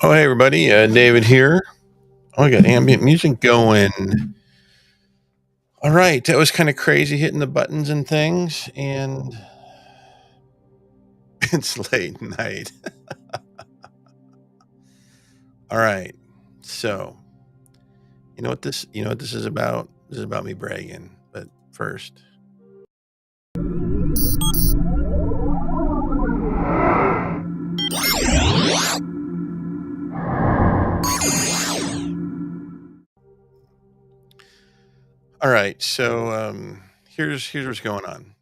Oh, hey, everybody. David here. Oh, I got ambient music going. All right. That was kind of crazy hitting the buttons and things. And it's late night. All right. So, you know what this is about? This is about me bragging. But first, all right. So, here's what's going on.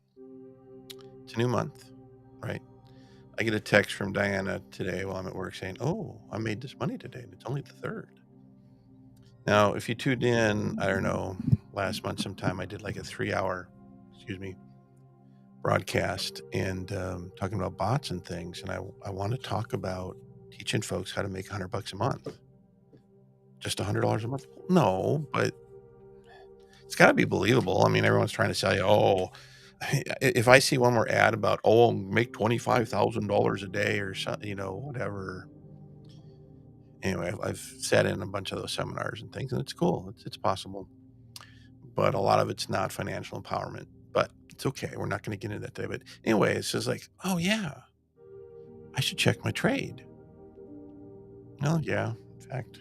It's a new month, right? I get a text from Diana today while I'm at work saying, "Oh, I made this money today, and it's only the third." Now, if you tuned in, I don't know, last month sometime, I did like a 3 hour, excuse me, broadcast and talking about bots and things. And I want to talk about teaching folks how to make $100 a month. Just $100 a month? No, but it's got to be believable. I mean, everyone's trying to sell you, oh, if I see one more ad about, oh, make $25,000 a day or something, whatever. Anyway, I've sat in a bunch of those seminars and things, and it's cool. It's possible. But a lot of it's not financial empowerment. But it's okay. We're not going to get into that today. But anyway, it's just like, oh, yeah, I should check my trade. Oh, yeah. In fact,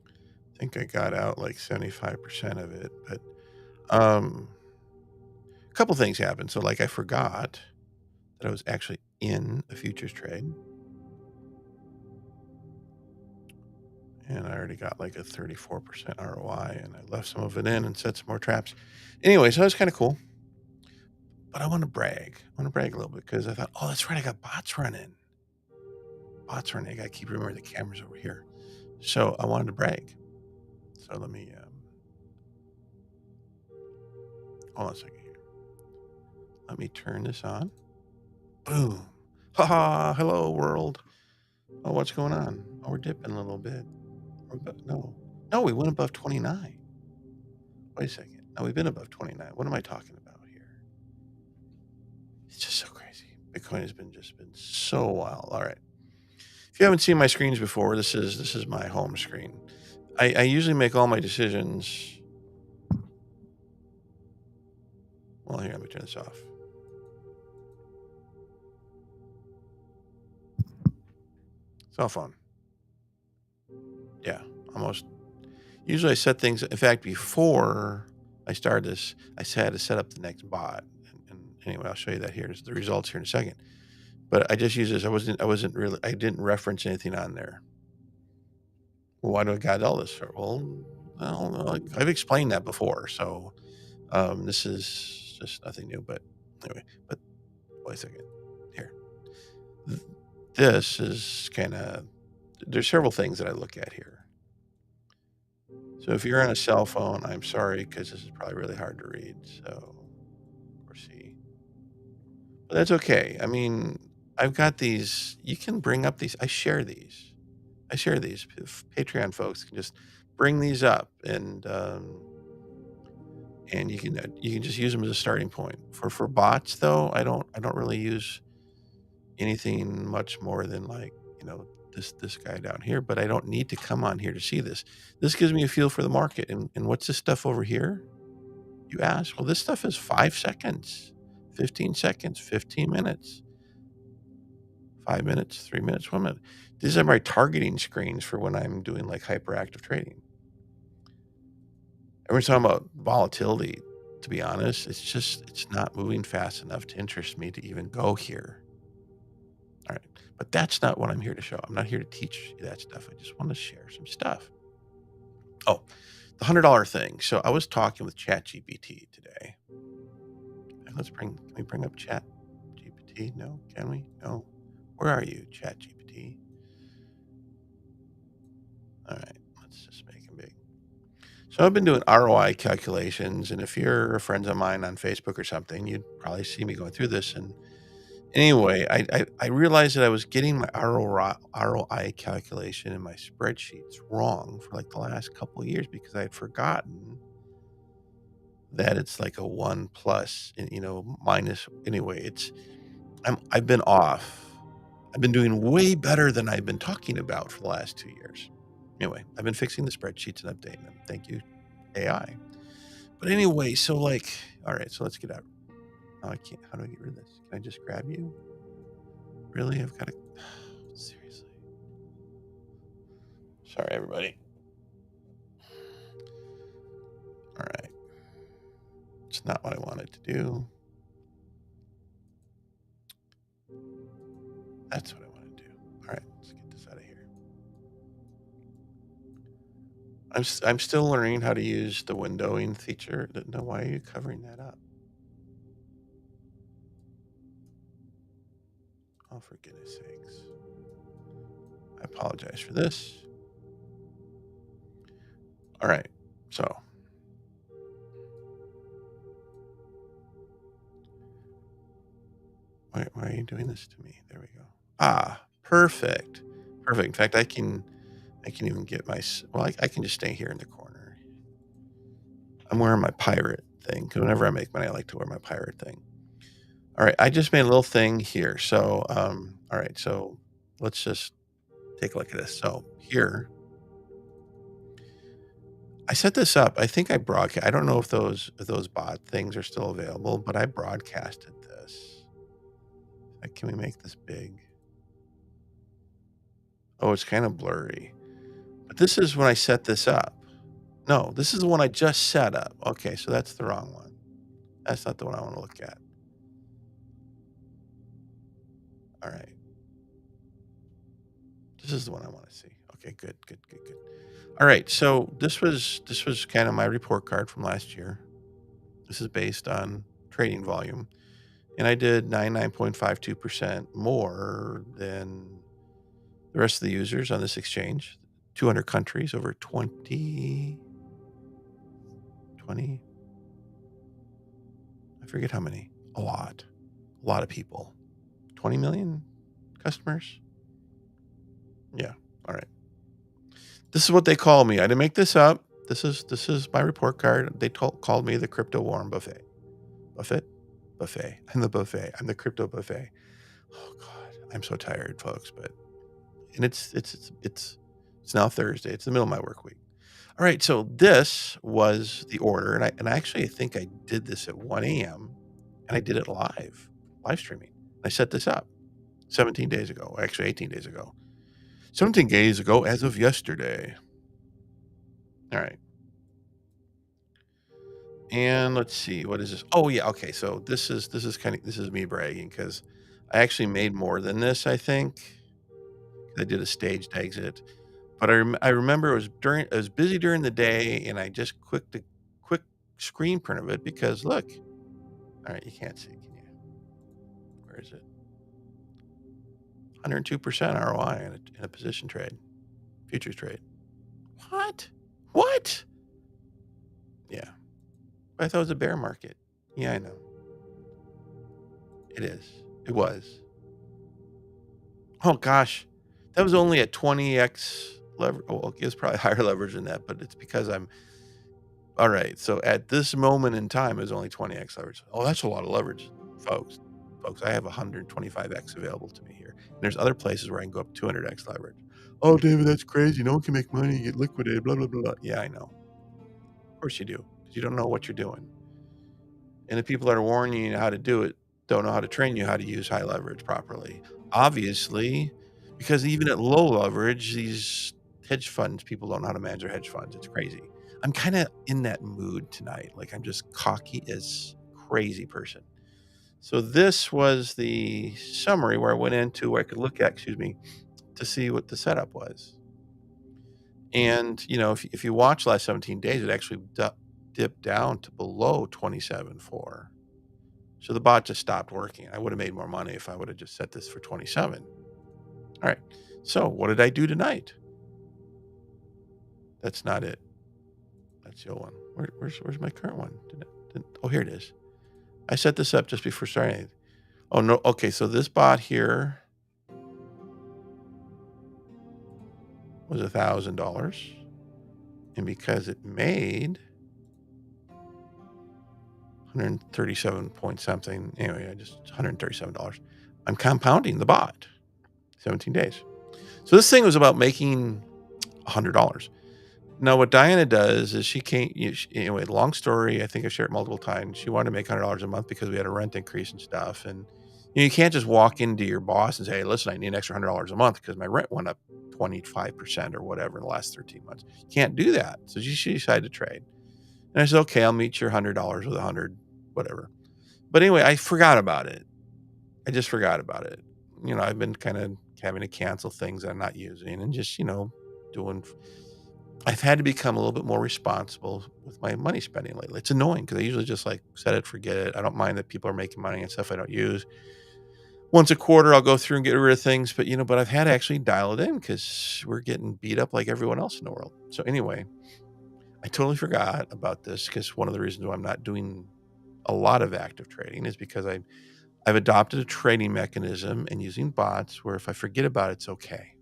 I think I got out like 75% of it. But a couple things happened. So, like, I forgot that I was actually in a futures trade. And I already got like a 34% ROI. And I left some of it in and set some more traps. Anyway, so that was kind of cool. But I want to brag. I want to brag a little bit because I thought, oh, that's right. I got bots running. Bots running. I got to keep remembering the camera's over here. So I wanted to brag. So let me hold on a second here. Let me turn this on. Boom. Ha! Hello, world. Oh, what's going on? Oh, we're dipping a little bit. No, we went above 29. Wait a second. No, we've been above 29. What am I talking about here? It's just so crazy. Bitcoin has been so wild. All right. If you haven't seen my screens before, this is my home screen. I usually make all my decisions. Well, here, let me turn this off. Cell phone. Yeah, almost. Usually I set things, in fact, before I start this, I had to set up the next bot. And anyway, I'll show you that here. There's the results here in a second. But I just use this. I didn't reference anything on there. Well, why do I got all this for? Well, I've explained that before. So this is just nothing new. But anyway, but wait a second. Here. This is kind of, there's several things that I look at here. So if you're on a cell phone, I'm sorry, because this is probably really hard to read. So, or see. But that's okay. I mean, I've got these. You can bring up these. I share these. If Patreon folks can just bring these up, and you can just use them as a starting point. For bots, though, I don't really use anything much more than like this guy down here. But I don't need to come on here to see this. This gives me a feel for the market. And what's this stuff over here? You ask. Well, this stuff is 5 seconds, 15 seconds, 15 minutes, 5 minutes, 3 minutes, 1 minute. These are my targeting screens for when I'm doing like hyperactive trading. Every time about volatility, to be honest, it's not moving fast enough to interest me to even go here. All right. But that's not what I'm here to show. I'm not here to teach you that stuff. I just want to share some stuff. Oh, the $100 thing. So I was talking with ChatGPT today. Can we bring up ChatGPT? No, can we? No. Where are you, ChatGPT? All right, let's just make it big. So I've been doing ROI calculations, and if you're friends of mine on Facebook or something, you'd probably see me going through this. And anyway, I realized that I was getting my ROI calculation in my spreadsheets wrong for like the last couple of years because I had forgotten that it's like a 1 plus and minus. Anyway, I've been off. I've been doing way better than I've been talking about for the last 2 years. Anyway, I've been fixing the spreadsheets and updating them. Thank you, AI. But anyway, so like, all right, so let's get out. Oh, I can't. How do I get rid of this? Can I just grab you? Really? I've got to. Seriously. Sorry, everybody. All right. It's not what I wanted to do. That's what I want to do. All right, let's get this out of here. I'm still learning how to use the windowing feature. No, why are you covering that up? Oh, for goodness sakes. I apologize for this. All right, so. Why are you doing this to me? There we go. Ah, perfect. Perfect. In fact, I can even get my, well, I can just stay here in the corner. I'm wearing my pirate thing, because whenever I make money, I like to wear my pirate thing. All right, I just made a little thing here. So, all right, so let's just take a look at this. So here, I set this up. I think I broadcast. I don't know if those bot things are still available, but I broadcasted this. Can we make this big? Oh, it's kind of blurry. But this is when I set this up. No, this is the one I just set up. Okay, so that's the wrong one. That's not the one I want to look at. All right. This is the one I want to see. Okay, good. All right, so this was kind of my report card from last year. This is based on trading volume. And I did 99.52% more than the rest of the users on this exchange. 200 countries, over 20, I forget how many. A lot of people. 20 million customers. Yeah. All right. This is what they call me. I didn't make this up. This is my report card. They called me the crypto Warren Buffet. Buffet. I'm the buffet. I'm the crypto buffet. Oh God, I'm so tired, folks. And it's now Thursday. It's the middle of my work week. All right. So this was the order, and I actually think I did this at 1 a.m. and I did it live streaming. I set this up 17 days ago. Actually, 18 days ago. 17 days ago, as of yesterday. All right. And let's see, what is this? Oh yeah, okay. So this is me bragging, because I actually made more than this. I think I did a staged exit, but I remember it was busy during the day, and I just quick screen print of it, because look. All right, you can't see, can you? Where is it? 102% ROI in a position trade, futures trade. What? Yeah. I thought it was a bear market. Yeah, I know. It is. It was. Oh gosh, that was only at 20x lever. Well, it was probably higher leverage than that, but it's because I'm all right. So at this moment in time, it was only 20x leverage. Oh, that's a lot of leverage, folks. I have 125x available to me here. And there's other places where I can go up 200x leverage. Oh, David, that's crazy. No one can make money, get liquidated, blah blah blah. Yeah, I know. Of course you do, because you don't know what you're doing. And the people that are warning you how to do it don't know how to train you how to use high leverage properly. Obviously, because even at low leverage, these hedge funds, people don't know how to manage their hedge funds. It's crazy. I'm kind of in that mood tonight. Like, I'm just cocky as crazy person. So this was the summary where I went into where I could look at, to see what the setup was. And, if you watch last 17 days, it actually dipped down to below 27.4. So the bot just stopped working. I would have made more money if I would have just set this for 27. All right. So what did I do tonight? That's not it. That's the old one. Where's my current one? Oh, here it is. I set this up just before starting. Oh, no. Okay. So this bot here was $1,000. And because it made 137 point something, anyway, I just $137. I'm compounding the bot. 17 days. So this thing was about making $100. Now, what Diana does is she can't, anyway, long story. I think I've shared it multiple times. She wanted to make $100 a month because we had a rent increase and stuff. And you can't just walk into your boss and say, hey, listen, I need an extra $100 a month because my rent went up 25% or whatever in the last 13 months. You can't do that. So she decided to trade. And I said, okay, I'll meet your $100 with 100, whatever. But anyway, I forgot about it. I just forgot about it. I've been kind of having to cancel things I'm not using and just, doing. I've had to become a little bit more responsible with my money spending lately. It's annoying because I usually just like set it, forget it. I don't mind that people are making money and stuff I don't use. Once a quarter, I'll go through and get rid of things, but I've had to actually dial it in because we're getting beat up like everyone else in the world. So anyway, I totally forgot about this because one of the reasons why I'm not doing a lot of active trading is because I've adopted a trading mechanism and using bots where if I forget about it, it's okay.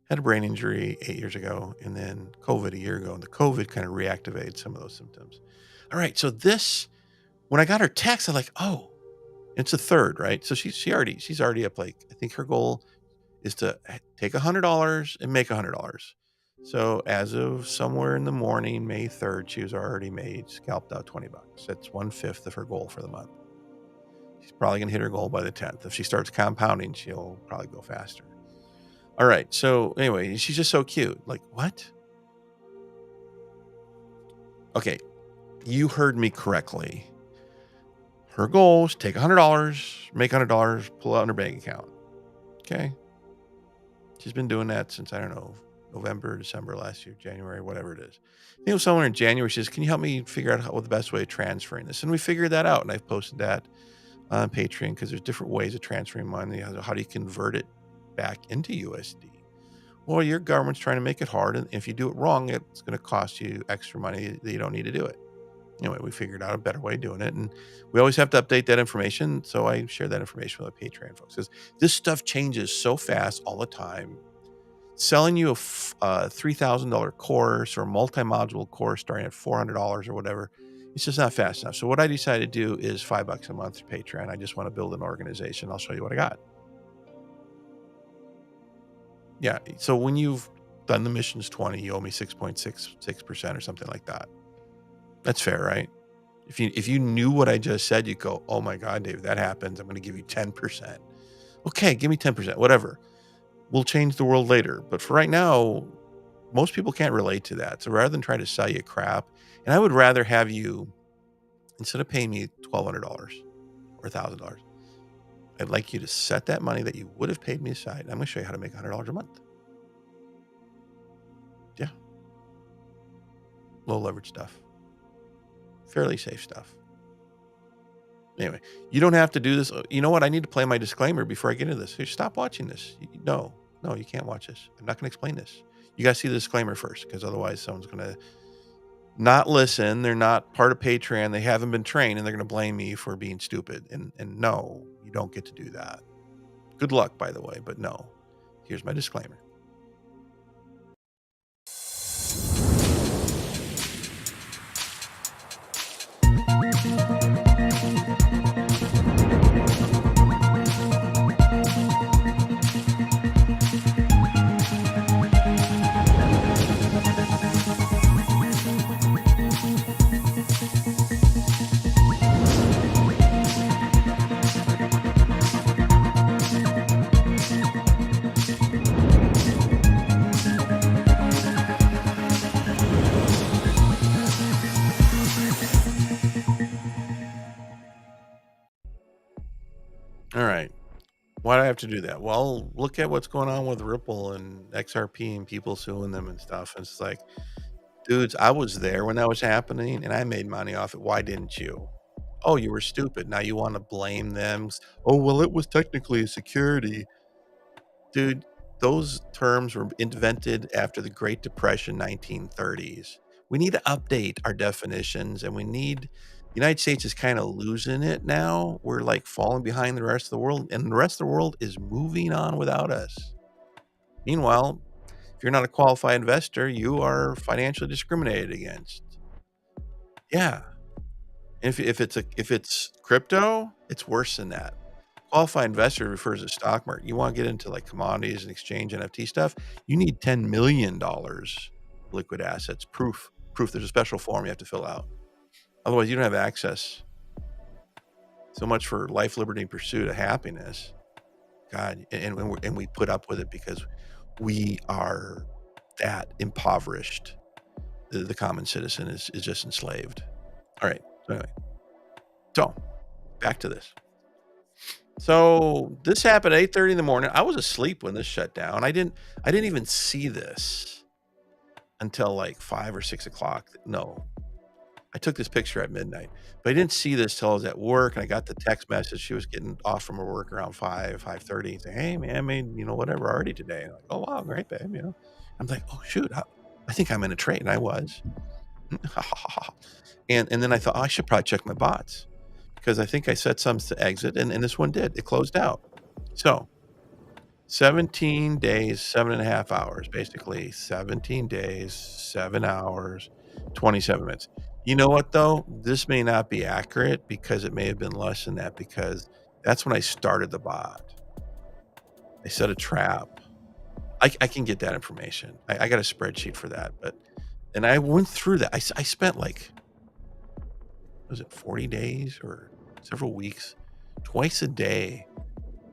Had a brain injury 8 years ago and then COVID a year ago, and the COVID kind of reactivated some of those symptoms. All right, so when I got her text, I'm like, oh, it's a third, right? So she's already up. Like, I think her goal is to take $100 and make $100. So as of somewhere in the morning, May 3rd, she was already scalped out $20. That's 1/5 of her goal for the month. She's probably gonna hit her goal by the 10th. If she starts compounding, she'll probably go faster. All right. So anyway, she's just so cute. Like, what? Okay. You heard me correctly. Her goal is take $100, make $100, pull out in her bank account. Okay. She's been doing that since, I don't know, November, December last year, January, whatever it is. I think it was somewhere in January. She says, can you help me figure out what the best way of transferring this? And we figured that out. And I've posted that on Patreon because there's different ways of transferring money. How do you convert it back into USD? Well, your government's trying to make it hard. And if you do it wrong, it's going to cost you extra money that you don't need to do it. Anyway, we figured out a better way of doing it. And we always have to update that information. So I share that information with our Patreon folks. Because this stuff changes so fast all the time. Selling you a $3,000 course or a multi-module course starting at $400 or whatever, it's just not fast enough. So what I decided to do is $5 a month through Patreon. I just want to build an organization. I'll show you what I got. Yeah. So when you've done the missions 20, you owe me 6.66% or something like that. That's fair, right? If you knew what I just said, you'd go, oh my God, Dave, that happens. I'm going to give you 10%. Okay, give me 10%, whatever. We'll change the world later. But for right now, most people can't relate to that. So rather than try to sell you crap, and I would rather have you, instead of paying me $1,200 or $1,000, I'd like you to set that money that you would have paid me aside. I'm going to show you how to make $100 a month. Yeah. Low leverage stuff. Fairly safe stuff. Anyway, you don't have to do this. You know what? I need to play my disclaimer before I get into this. Hey, stop watching this. No, you can't watch this. I'm not going to explain this. You got to see the disclaimer first, because otherwise someone's going to not listen. They're not part of Patreon. They haven't been trained, and they're going to blame me for being stupid. And no, you don't get to do that. Good luck, by the way, but no. Here's my disclaimer. All right. Why do I have to do that? Well, look at what's going on with Ripple and XRP and people suing them and stuff. And it's like, dudes, I was there when that was happening and I made money off it. Why didn't you? Oh, you were stupid. Now you want to blame them. Oh, well, it was technically a security. Dude, those terms were invented after the Great Depression, 1930s. We need to update our definitions, and the United States is kind of losing it now. We're like falling behind the rest of the world, and the rest of the world is moving on without us. Meanwhile, if you're not a qualified investor, you are financially discriminated against. Yeah. If it's crypto, it's worse than that. qualified investor refers to stock market. You want to get into like commodities and exchange NFT stuff, you need $10 million liquid assets. Proof. There's a special form you have to fill out. Otherwise, you don't have access. So much for life, liberty, and pursuit of happiness. God, and we put up with it because we are that impoverished. The common citizen is just enslaved. All right. So anyway, so back to this. So this happened at 8:30 in the morning. I was asleep when this shut down. I didn't even see this until like 5 or 6 o'clock. No, I took this picture at midnight, but I didn't see this till I was at work, and I got the text message. She was getting off from her work around 5:30, saying, "Hey man, I made whatever already today." And I'm like, "Oh wow, great babe." I'm like, "Oh shoot, I think I'm in a trade," and I was. and then I thought, oh, I should probably check my bots because I think I set some to exit, and this one did. It closed out. So 17 days, 7.5 hours, basically 17 days, 7 hours, 27 minutes. You know what though? This may not be accurate because it may have been less than that because that's when I started the bot. I set a trap. I can get that information. I got a spreadsheet for that, and I went through that. I spent like, was it 40 days or several weeks, twice a day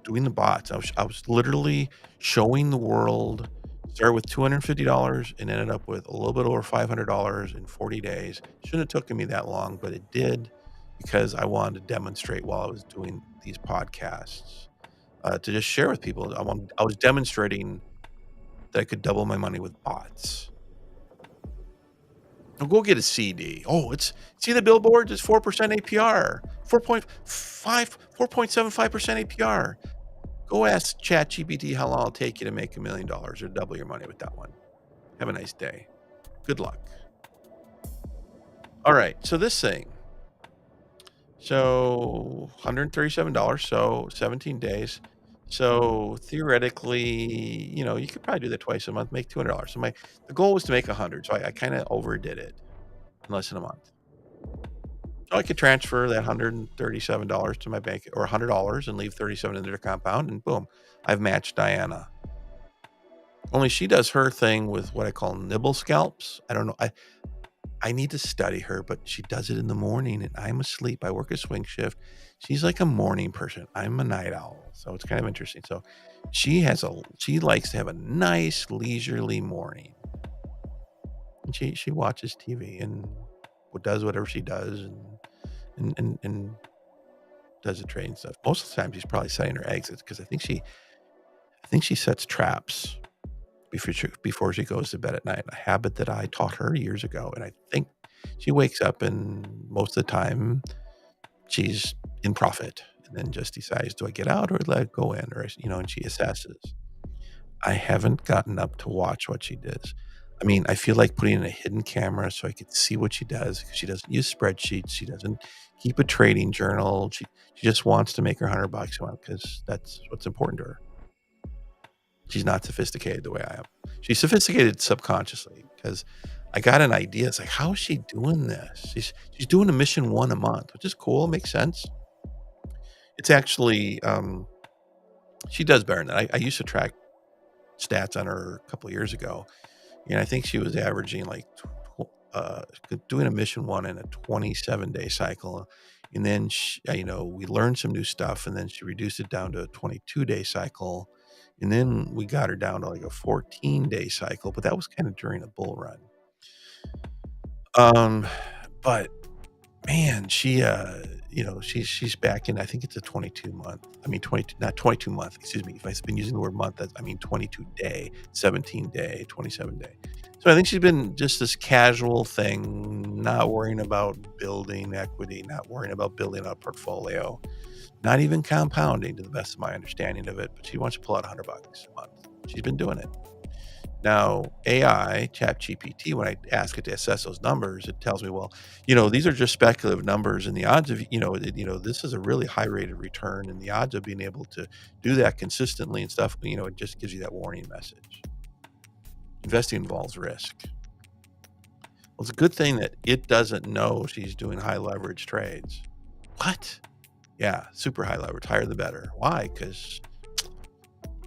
doing the bots. I was literally showing the world. Started with $250 and ended up with a little bit over $500 in 40 days. Shouldn't have taken me that long, but it did because I wanted to demonstrate while I was doing these podcasts to just share with people. I was demonstrating that I could double my money with bots. Now go get a CD. Oh, see the billboards? It's 4% APR, 4.75% APR. Go ask ChatGPT how long it'll take you to make $1 million or double your money with that one. Have a nice day. Good luck. All right, so this thing. So $137, so 17 days. So theoretically, you could probably do that twice a month, make $200. So the goal was to make 100. So I kind of overdid it in less than a month. So I could transfer that $137 to my bank or $100 and leave 37 in their compound, and boom, I've matched Diana. Only she does her thing with what I call nibble scalps. I don't know. I need to study her, but she does it in the morning and I'm asleep. I work a swing shift. She's like a morning person. I'm a night owl. So it's kind of interesting. So she likes to have a nice leisurely morning. And she watches TV and does whatever she does and does the trading stuff. Most of the time she's probably setting her exits because I think she sets traps before she goes to bed at night, a habit that I taught her years ago. And I think she wakes up and most of the time she's in profit and then just decides, do I get out or let it go in? Or, and she assesses. I haven't gotten up to watch what she does. I mean, I feel like putting in a hidden camera so I could see what she does because she doesn't use spreadsheets. She doesn't keep a trading journal. She just wants to make her $100 a month because that's what's important to her. She's not sophisticated the way I am. She's sophisticated subconsciously because I got an idea. It's like, how is she doing this? She's doing a mission 1 a month, which is cool. Makes sense. It's actually, she does better than that. I used to track stats on her a couple of years ago. And I think she was averaging like doing a mission 1 in a 27-day cycle. And then, we learned some new stuff and then she reduced it down to a 22-day cycle. And then we got her down to like a 14-day cycle, but that was kind of during a bull run. But man, she's back in, I think it's a 22 month. I mean, 22, not 22 month, excuse me. If I've been using the word month, I mean 22 day, 17 day, 27 day. So I think she's been just this casual thing, not worrying about building equity, not worrying about building a portfolio, not even compounding to the best of my understanding of it, but she wants to pull out $100 a month. She's been doing it. Now, AI, ChatGPT, when I ask it to assess those numbers, it tells me, well, these are just speculative numbers, and the odds of, this is a really high rate of return, and the odds of being able to do that consistently and stuff, it just gives you that warning message. Investing involves risk. Well, it's a good thing that it doesn't know she's doing high leverage trades. What? Yeah, super high leverage. Higher the better. Why? Because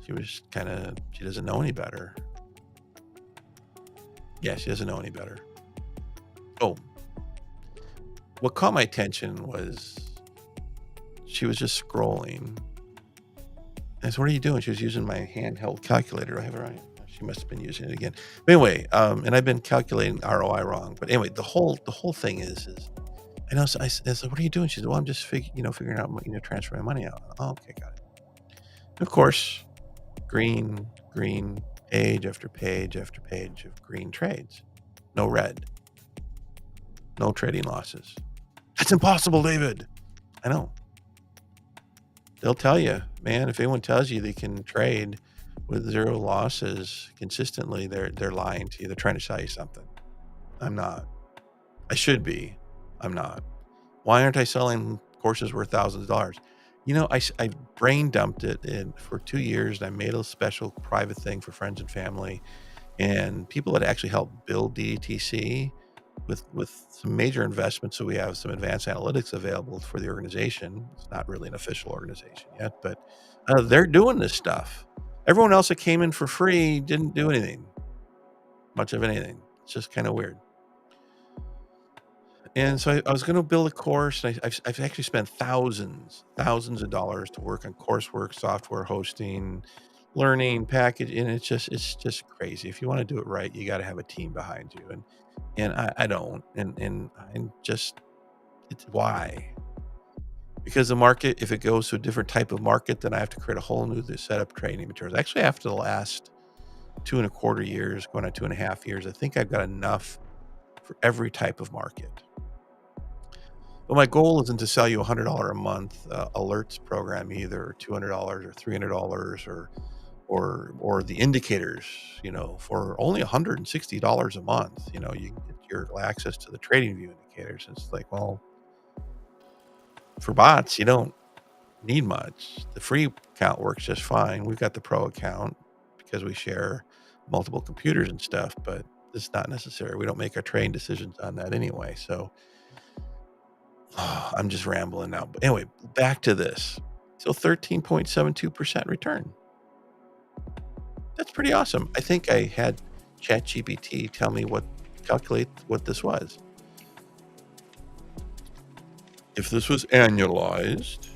she doesn't know any better. Yeah, she doesn't know any better. Oh, what caught my attention was she was just scrolling. I said, "What are you doing?" She was using my handheld calculator. I have it right. She must have been using it again. But anyway, and I've been calculating ROI wrong. But anyway, the whole thing is I know. So I said, "What are you doing?" She said, "Well, I'm just figuring out, transferring money out." Oh, okay, got it. And of course, green, page after page after page of green trades, no red, no trading losses. That's impossible, David. I know. They'll tell you, man. If anyone tells you they can trade with zero losses consistently, they're lying to you. They're trying to sell you something. I'm not. I should be. I'm not. Why aren't I selling courses worth thousands of dollars? I brain dumped it for 2 years, and I made a special private thing for friends and family, and people that actually helped build DDTC with some major investments. So we have some advanced analytics available for the organization. It's not really an official organization yet, but they're doing this stuff. Everyone else that came in for free didn't do anything, much of anything. It's just kind of weird. And so I was going to build a course. And I've actually spent thousands of dollars to work on coursework, software hosting, learning package, and it's just crazy. If you want to do it right, you got to have a team behind you, and I don't, and I'm just it's why. Because the market, if it goes to a different type of market, then I have to create a whole new set up training materials. Actually, after the last 2.25 years, going on 2.5 years, I think I've got enough for every type of market. But my goal isn't to sell you $100 a month alerts program either, or $200 or $300, or the indicators, for only $160 a month. You can get your access to the trading view indicators. It's like, well, for bots, you don't need much. The free account works just fine. We've got the pro account because we share multiple computers and stuff, but it's not necessary. We don't make our trading decisions on that anyway. So I'm just rambling now. But anyway, back to this. So 13.72% return. That's pretty awesome. I think I had ChatGPT tell me calculate what this was. If this was annualized,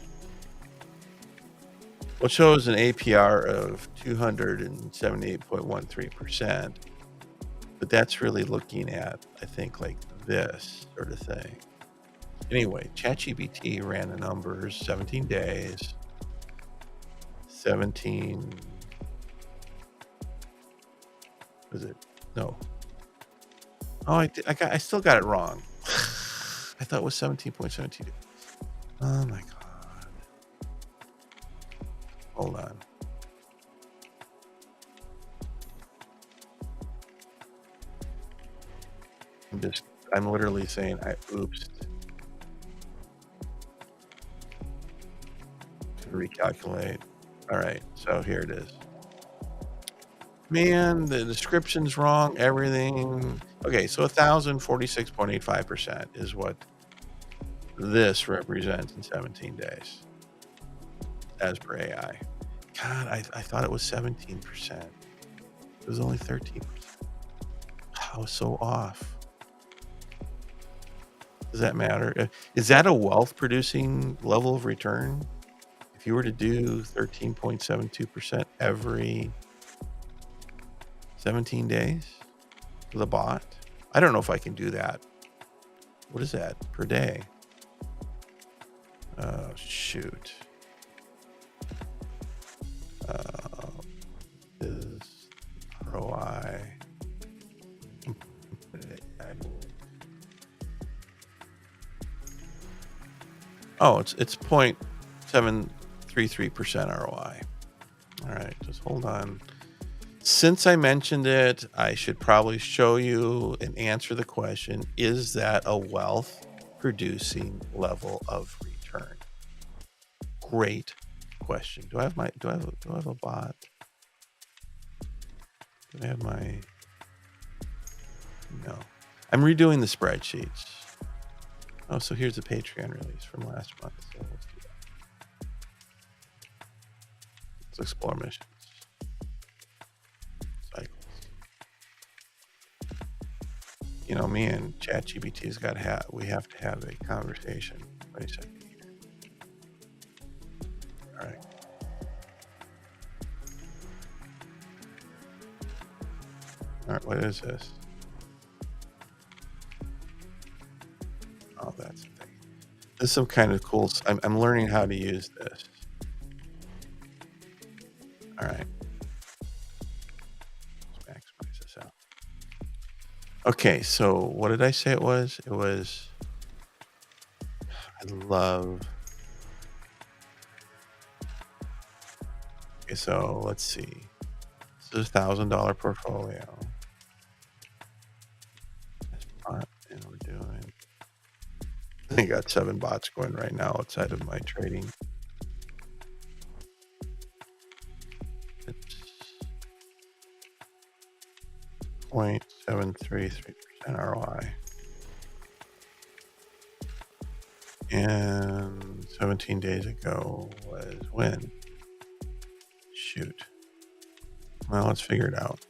what shows an APR of 278.13%, but that's really looking at, I think, like this sort of thing. Anyway, ChatGPT ran the numbers, 17 days, 17, was it? No. Oh, I still got it wrong. I thought it was 17.72. Oh my God. Hold on. I'm literally saying oops. To recalculate. All right, so here it is. Man, the description's wrong, everything. Okay, so 1,046.85% is what this represents in 17 days as per AI. God, I thought it was 17%. It was only 13%. I was so off. Does that matter? Is that a wealth producing level of return? If you were to do 13.72% every 17 days with a bot, I don't know if I can do that. What is that per day? Oh, shoot. Is ROI. Oh, it's 0.733% ROI. All right, just hold on. Since I mentioned it, I should probably show you and answer the question, is that a wealth producing level of return? Great question. Do I have a bot? Do I have my, no. I'm redoing the spreadsheets. Oh, so here's the Patreon release from last month. So let's do that. Let's explore missions. Cycles. You know, me and ChatGPT's we have to have a conversation. Wait a second here. All right. All right, what is this? Oh, that's the thing. This is some kind of cool. I'm learning how to use this. All right. Let's maximize this out. Okay, so what did I say it was? It was. I love. Okay, so let's see. This is $1,000 portfolio. And we're doing. I got 7 bots going right now outside of my trading. It's 0.733% ROI. And 17 days ago was when? Shoot. Well, let's figure it out.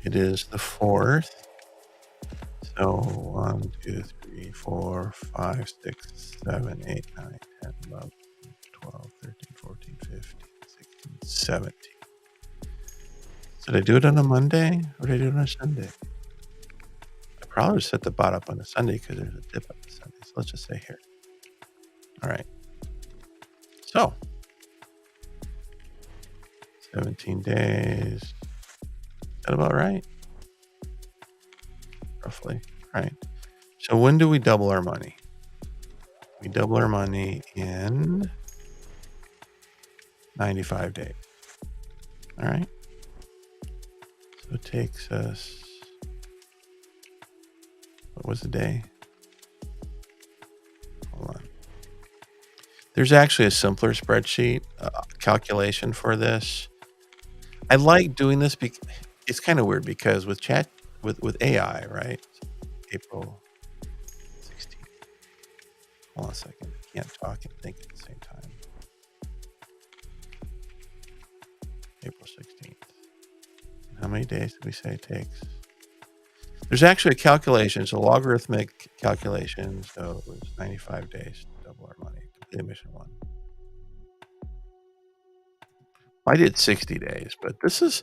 It is the 4th. So 1, 2, 3, 4, 5, 6, 7, 8, 9, 10, 11, 12, 13, 14, 15, 16, 17. Did I do it on a Monday or did I do it on a Sunday? I probably set the bot up on a Sunday because there's a dip on the Sunday. So let's just say here. All right. So 17 days. Is that about right? Roughly. Right. So when do we double our money? We double our money in 95 days. All right. So it takes us, what was the day? Hold on. There's actually a simpler spreadsheet calculation for this. I like doing this because it's kind of weird because with AI, right? April 16th. Hold on a second. I can't talk and think at the same time. April 16th. How many days did we say it takes? There's actually a calculation. It's a logarithmic calculation. So it was 95 days to double our money. Complete mission 1. I did 60 days, but there's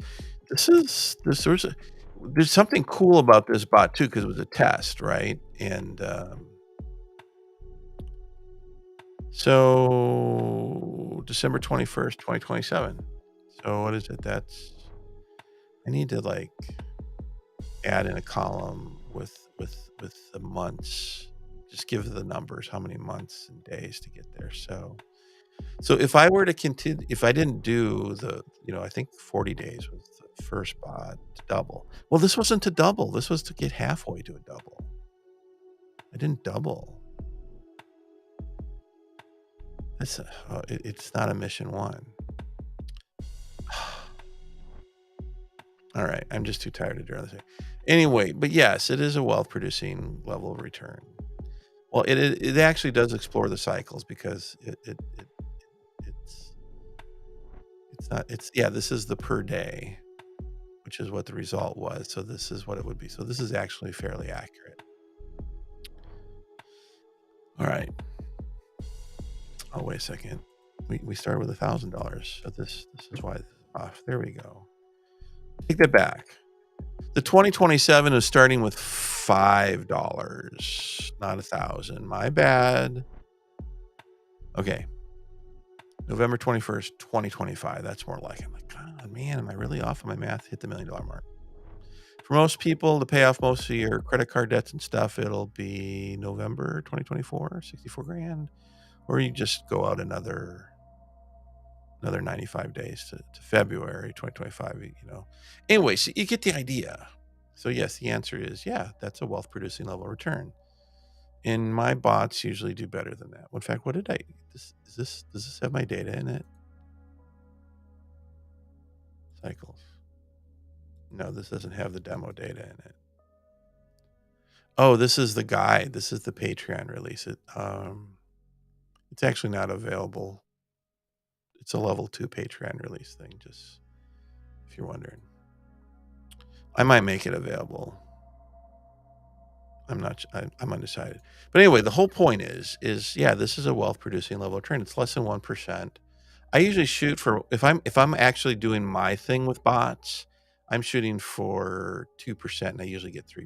something cool about this bot too, because it was a test, right? And so December 21st, 2027. So what is it? I need to like add in a column with the months. Just give the numbers, how many months and days to get there. So if I were to continue, if I didn't do I think 40 days was the first bot to double. Well, this wasn't to double. This was to get halfway to a double. I didn't double. It's not a mission 1. All right. I'm just too tired to do this. Anyway, but yes, it is a wealth producing level of return. Well, it actually does explore the cycles because this is the per day, which is what the result was. So this is what it would be. So this is actually fairly accurate. All right. Oh, wait a second. We started with $1,000. So this is why this is off. There we go. Take that back. The 2027 is starting with $5, not $1,000. My bad. Okay. November 21st, 2025. That's more like it. I'm like, God, man, am I really off on my math? Hit the $1 million mark. For most people, to pay off most of your credit card debts and stuff, it'll be November 2024, 64 grand. Or you just go out another 95 days to February 2025, Anyway, so you get the idea. So yes, the answer is, that's a wealth producing level of return. And my bots usually do better than that. In fact, what did does this have my data in it? Cycles. No, this doesn't have the demo data in it. Oh, this is the guide. This is the Patreon release. It's actually not available. It's a level 2 Patreon release thing, just if you're wondering. I might make it available. I'm undecided. But anyway, the whole point is yeah, this is a wealth producing level of trade. It's less than 1%. I usually shoot for, if I'm actually doing my thing with bots, I'm shooting for 2%, and I usually get 3%.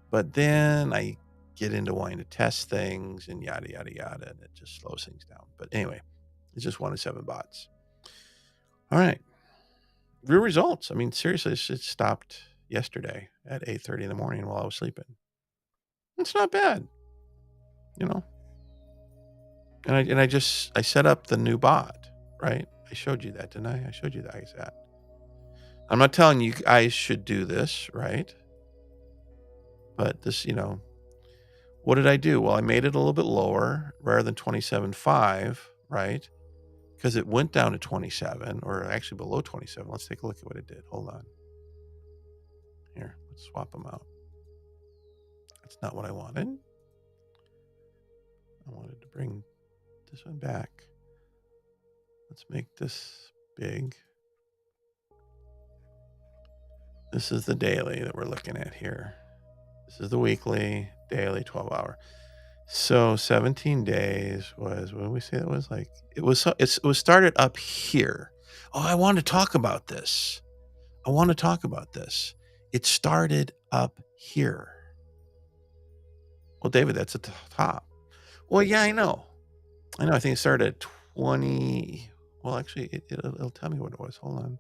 But then I get into wanting to test things and yada yada yada, and it just slows things down. But anyway, it's just 1 to 7 bots. All right, real results. I mean, seriously, it stopped yesterday at 8:30 in the morning while I was sleeping. It's not bad, you know. And I set up the new bot, right? I showed you that, didn't I? I showed you that. I'm not telling you guys should do this, right? But this, what did I do? Well, I made it a little bit lower rather than 27.5, right? Because it went down to 27, or actually below 27. Let's take a look at what it did. Hold on. Here, let's swap them out. That's not what I wanted. I wanted to bring this one back. Let's make this big. This is the daily that we're looking at here. This is the weekly, daily, 12-hour. So 17 days was, what did we say that was like? It was started up here. Oh, I want to talk about this. It started up here. Well, David, that's at the top. Well, yeah, I know. I think it started at 20. Well, actually, it'll tell me what it was. Hold on.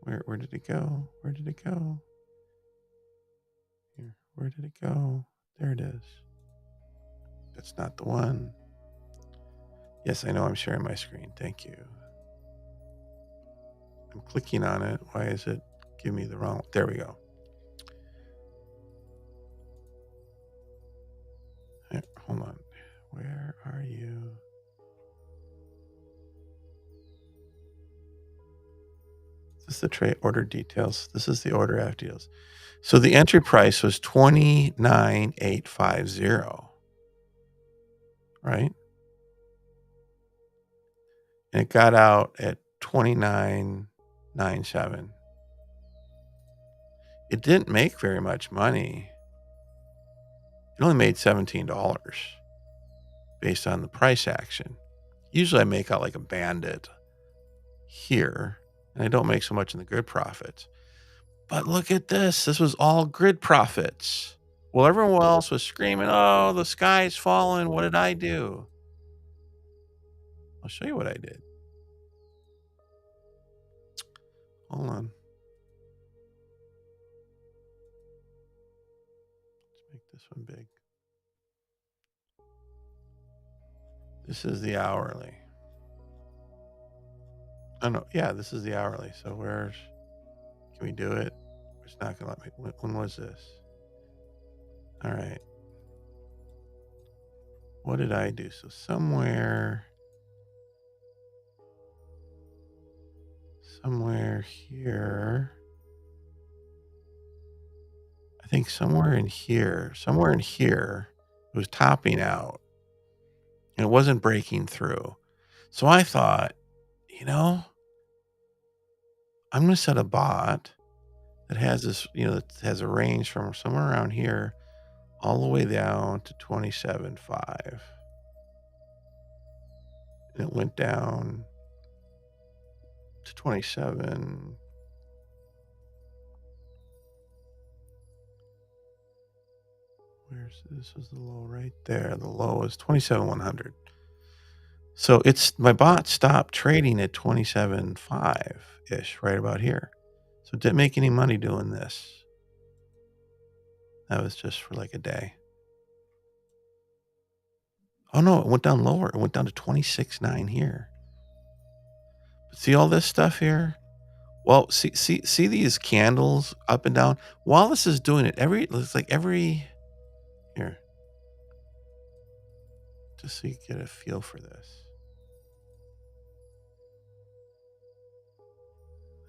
Where did it go? Here, where did it go? There it is. That's not the one. Yes, I know I'm sharing my screen. Thank you. I'm clicking on it. Why is it giving me the wrong? There we go. Here, hold on. Where are you? This is the trade order details. This is the order after deals. So the entry price was 29,850, right? And it got out at 29,997. It didn't make very much money. It only made $17 based on the price action. Usually I make out like a bandit here, and I don't make so much in the grid profits. But look at this. This was all grid profits. Well, everyone else was screaming, oh, the sky's falling. What did I do? I'll show you what I did. Hold on. Let's make this one big. This is the hourly. Oh, no. Yeah, this is the hourly. So can we do it? It's not going to let me. When was this? All right. What did I do? So somewhere here. I think somewhere in here, it was topping out and it wasn't breaking through. So I thought, I'm going to set a bot that has this, that has a range from somewhere around here all the way down to 27.5. And it went down to 27. This was the low right there. The low is 27,100. So my bot stopped trading at 27.5-ish, right about here. So it didn't make any money doing this. That was just for like a day. Oh no, it went down lower. It went down to 26.9 here. But see all this stuff here? Well, see these candles up and down? While this is doing it, it's like every here. Just so you get a feel for this.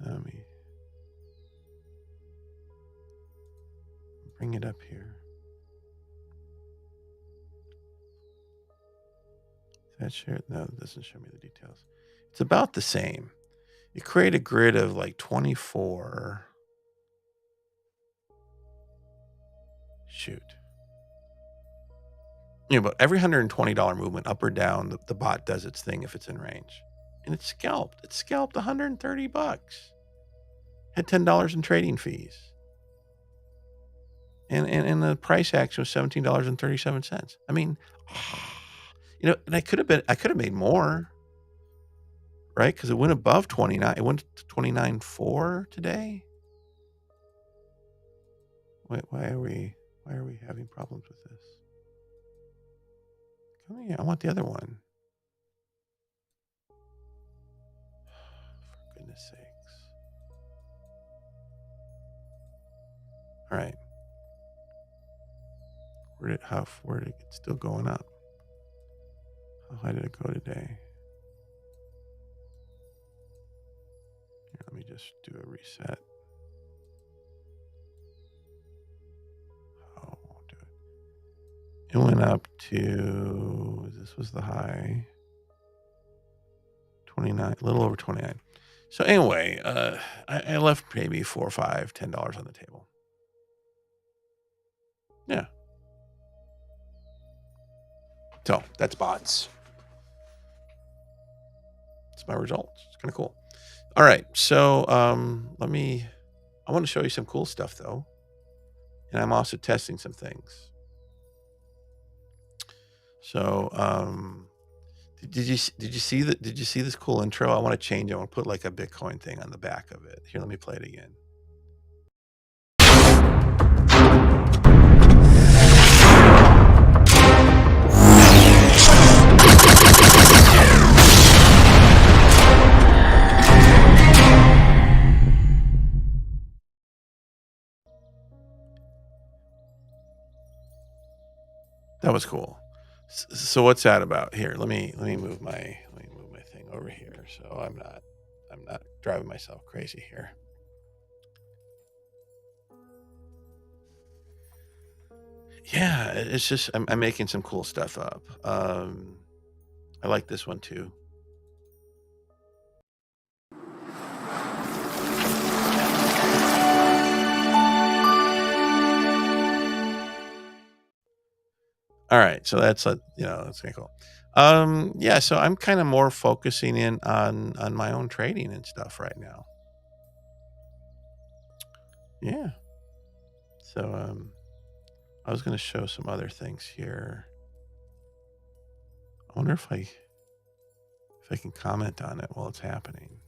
Let me bring it up here. That share? No, it doesn't show me the details. It's about the same. You create a grid of like 24. Shoot. But every $120 movement up or down, the bot does its thing if it's in range. And it's scalped. It's scalped $130. Had $10 in trading fees. And the price action was $17.37. I mean, and I could have made more, right? Because it went above 29. It went to 29.4 today. Wait, why are we having problems with this? Come here, I want the other one. For goodness sakes. All right. Where did it still going up? How high did it go today? Here, let me just do a reset. Oh, won't do it. It went up to, this was the high, 29, a little over 29. So anyway, I left maybe $4, $5, $10 on the table. Yeah. So that's bots. That's my results. It's kind of cool. All right. So I want to show you some cool stuff though. And I'm also testing some things. So did you see this cool intro? I want to change it. I want to put like a Bitcoin thing on the back of it. Here, let me play it again. That was cool. So what's that about? Here, let me move my thing over here so I'm not driving myself crazy here. Yeah, it's just I'm making some cool stuff up. I like this one too. All right, so that's that's kind of cool. Yeah, so I'm kind of more focusing in on my own trading and stuff right now. Yeah. So I was going to show some other things here. I wonder if I can comment on it while it's happening.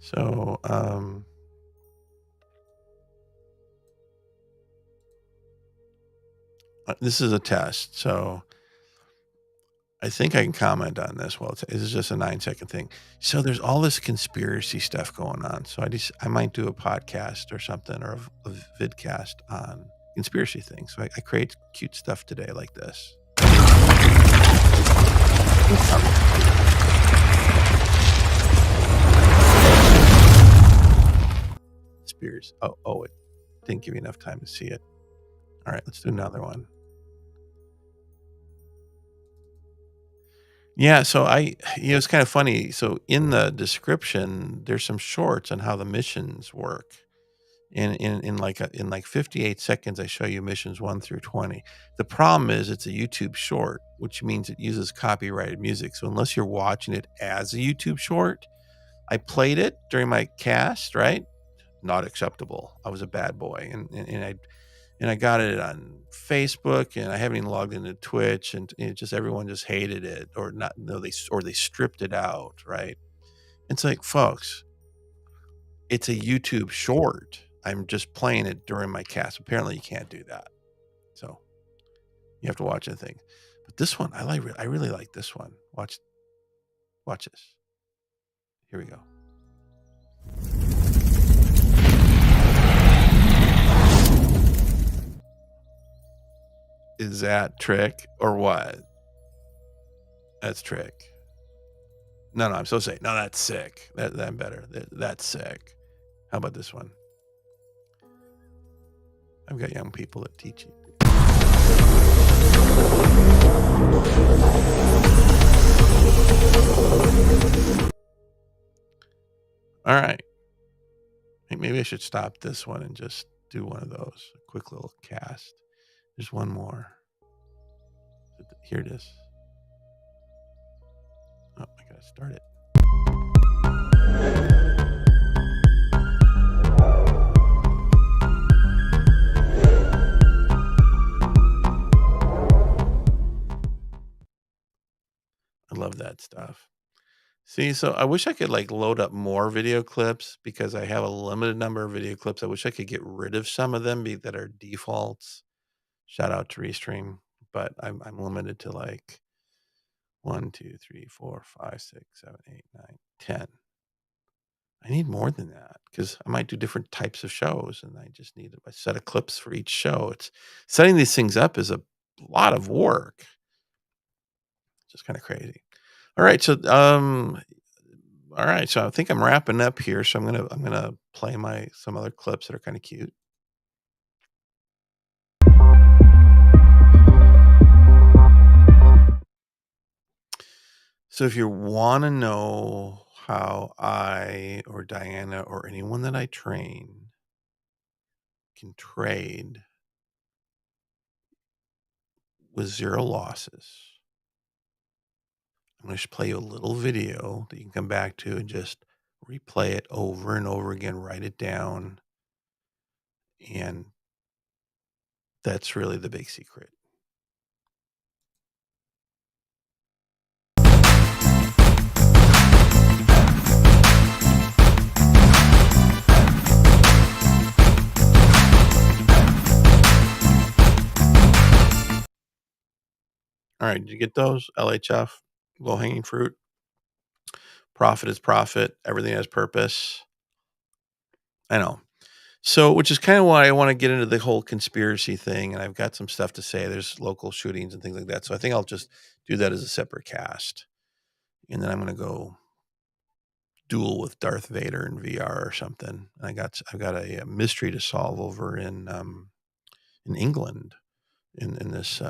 So this is a test, so I think I can comment on this. Well, this is just a 9-second thing. So there's all this conspiracy stuff going on. So I might do a podcast or something, or a vidcast on conspiracy things. So I create cute stuff today like this. Conspiracy. Oh, it didn't give you enough time to see it. All right, let's do another one. Yeah, so it's kind of funny. So in the description, there's some shorts on how the missions work. In like 58 seconds, I show you missions 1 through 20. The problem is it's a YouTube short, which means it uses copyrighted music. So unless you're watching it as a YouTube short, I played it during my cast, right? Not acceptable. I was a bad boy, and I got it on Facebook, and I haven't even logged into Twitch, and everyone just hated it, or not. No, they stripped it out, right? It's like, folks, it's a YouTube short. I'm just playing it during my cast. Apparently, you can't do that, so you have to watch the thing. But this one, I really like this one. Watch this. Here we go. Is that trick or what? That's trick. No, I'm so sick. No, that's sick. That's better. That's sick. How about this one? I've got young people that teach you. All right. Maybe I should stop this one and just do one of those. A quick little cast. There's one more. Here it is. Oh, I gotta start it. I love that stuff. See, so I wish I could like load up more video clips because I have a limited number of video clips. I wish I could get rid of some of them that are defaults. Shout out to Restream, but I'm limited to like 1, 2, 3, 4, 5, 6, 7, 8, 9, 10. I need more than that because I might do different types of shows, and I just need a set of clips for each show. It's setting these things up is a lot of work. Just kind of crazy. All right, so all right, so I think I'm wrapping up here. So I'm gonna play some other clips that are kind of cute. So if you want to know how I or Diana or anyone that I train can trade with zero losses, I'm going to play you a little video that you can come back to and just replay it over and over again, write it down. And that's really the big secret. All right, did you get those? LHF, low hanging fruit. Profit is profit. Everything has purpose. I know. So, which is kind of why I want to get into the whole conspiracy thing. And I've got some stuff to say. There's local shootings and things like that. So I think I'll just do that as a separate cast. And then I'm going to go duel with Darth Vader in VR or something. And I've got a mystery to solve over in England in this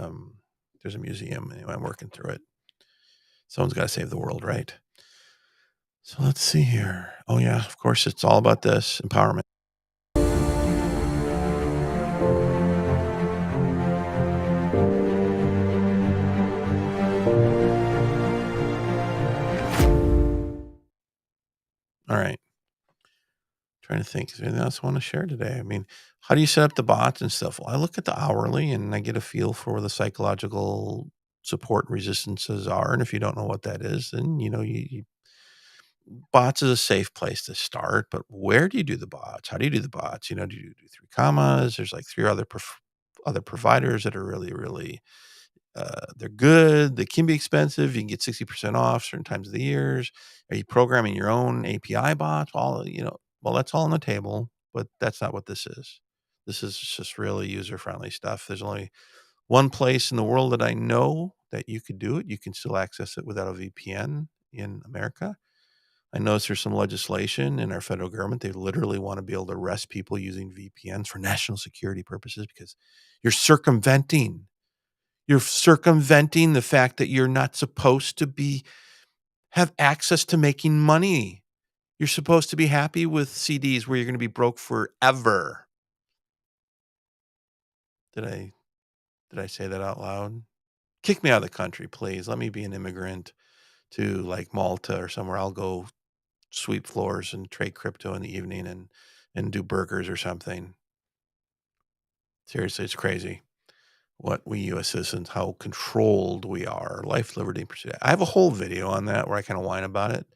there's a museum. Anyway, I'm working through it. Someone's got to save the world, right? So let's see here. Oh yeah, of course it's all about this empowerment. All right. Trying to think, is there anything else I want to share today? I mean, how do you set up the bots and stuff? Well, I look at the hourly and I get a feel for where the psychological support resistances are. And if you don't know what that is, then bots is a safe place to start. But where do you do the bots? How do you do the bots? Do you do three commas? There's like three other providers that are really, really they're good. They can be expensive. You can get 60% off certain times of the years. Are you programming your own API bots? Well, that's all on the table, but that's not what this is. This is just really user-friendly stuff. There's only one place in the world that I know that you could do it. You can still access it without a VPN in America. I notice there's some legislation in our federal government. They literally want to be able to arrest people using VPNs for national security purposes because you're circumventing the fact that you're not supposed to have access to making money. You're supposed to be happy with CDs where you're going to be broke forever. Did I say that out loud? Kick me out of the country, please. Let me be an immigrant to like Malta or somewhere. I'll go sweep floors and trade crypto in the evening and do burgers or something. Seriously, it's crazy what we U.S. citizens, how controlled we are. Life, liberty, and pursuit. I have a whole video on that where I kind of whine about it.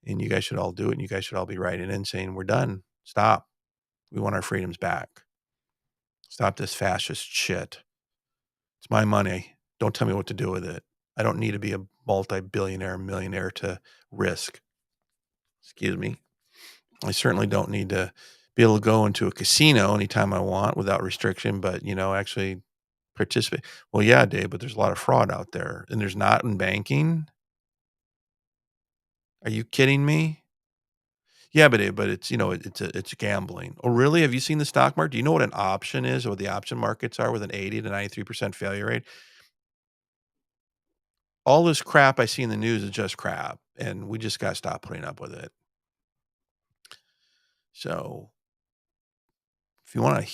And you guys should all do it. And you guys should all be writing in saying, we're done. Stop. We want our freedoms back. Stop this fascist shit. It's my money. Don't tell me what to do with it. I don't need to be a multi-billionaire, millionaire to risk. Excuse me. I certainly don't need to be able to go into a casino anytime I want without restriction, but, actually participate. Well, yeah, Dave, but there's a lot of fraud out there. And there's not in banking. Are you kidding me? Yeah, but it's it's gambling. Oh, really? Have you seen the stock market? Do you know what an option is or what the option markets are with an 80 to 93% failure rate? all this crap I see in the news is just crap, and we just gotta stop putting up with it. So, if you wanna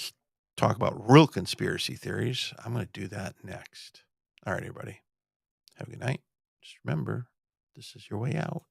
talk about real conspiracy theories, I'm gonna do that next. Alright, everybody. Have a good night. Just remember, this is your way out.